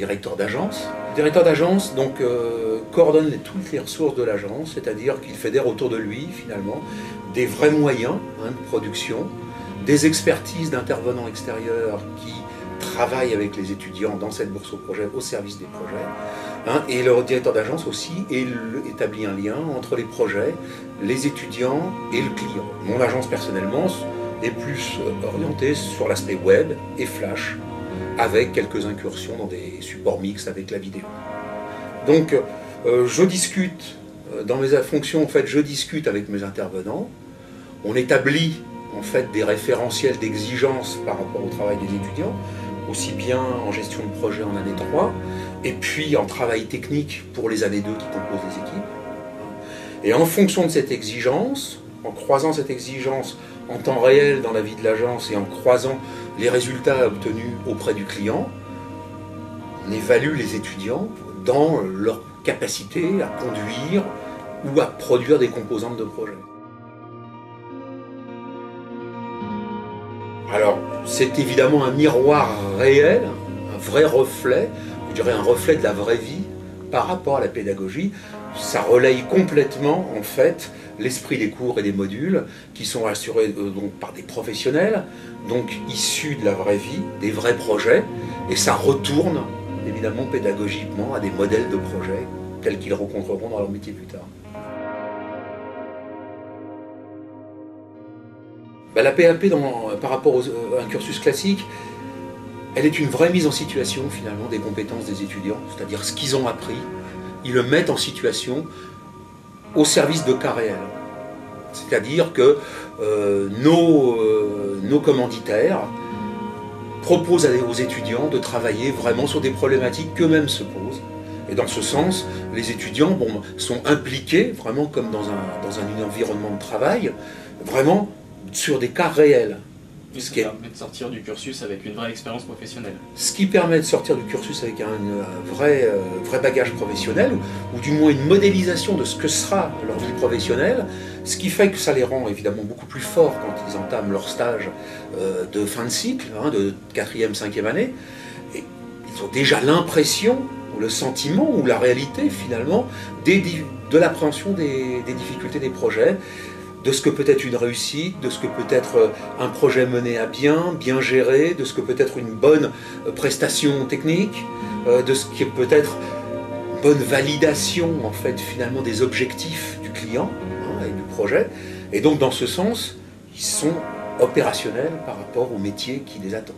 directeur d'agence. Le directeur d'agence donc, coordonne toutes les ressources de l'agence, c'est-à-dire qu'il fédère autour de lui finalement des vrais moyens de production, des expertises d'intervenants extérieurs qui travaillent avec les étudiants dans cette bourse au projet, au service des projets. Et le directeur d'agence aussi établit un lien entre les projets, les étudiants et le client. Mon agence personnellement est plus orientée sur l'aspect web et flash, avec quelques incursions dans des supports mixtes avec la vidéo. Donc je discute, dans mes fonctions en fait, je discute avec mes intervenants, on établit en fait des référentiels d'exigence par rapport au travail des étudiants, aussi bien en gestion de projet en année 3, et puis en travail technique pour les années 2 qui composent les équipes. Et en fonction de cette exigence, en croisant cette exigence en temps réel dans la vie de l'agence et en croisant les résultats obtenus auprès du client, on évalue les étudiants dans leur capacité à conduire ou à produire des composantes de projet. Alors, c'est évidemment un miroir réel, un vrai reflet, je dirais un reflet de la vraie vie par rapport à la pédagogie. Ça relaye complètement, en fait, l'esprit des cours et des modules qui sont assurés donc, par des professionnels, donc issus de la vraie vie, des vrais projets, et ça retourne, évidemment, pédagogiquement à des modèles de projets tels qu'ils rencontreront dans leur métier plus tard. La PAP, par rapport à un cursus classique, elle est une vraie mise en situation, finalement, des compétences des étudiants, c'est-à-dire ce qu'ils ont appris, ils le mettent en situation au service de cas réels. C'est-à-dire que nos commanditaires proposent aux étudiants de travailler vraiment sur des problématiques qu'eux-mêmes se posent. Et dans ce sens, les étudiants sont impliqués, vraiment comme dans un environnement de travail, vraiment sur des cas réels. Ce qui permet de sortir du cursus avec une vraie expérience professionnelle. Ce qui permet de sortir du cursus avec un vrai bagage professionnel, ou du moins une modélisation de ce que sera leur vie professionnelle, ce qui fait que ça les rend évidemment beaucoup plus forts quand ils entament leur stage de fin de cycle, de 4e, 5e année, et ils ont déjà l'impression, ou le sentiment, ou la réalité finalement, de l'appréhension des difficultés des projets, de ce que peut être une réussite, de ce que peut être un projet mené à bien géré, de ce que peut être une bonne prestation technique, de ce qui peut être une bonne validation en fait finalement des objectifs du client et du projet. Et donc dans ce sens, ils sont opérationnels par rapport au métier qui les attend.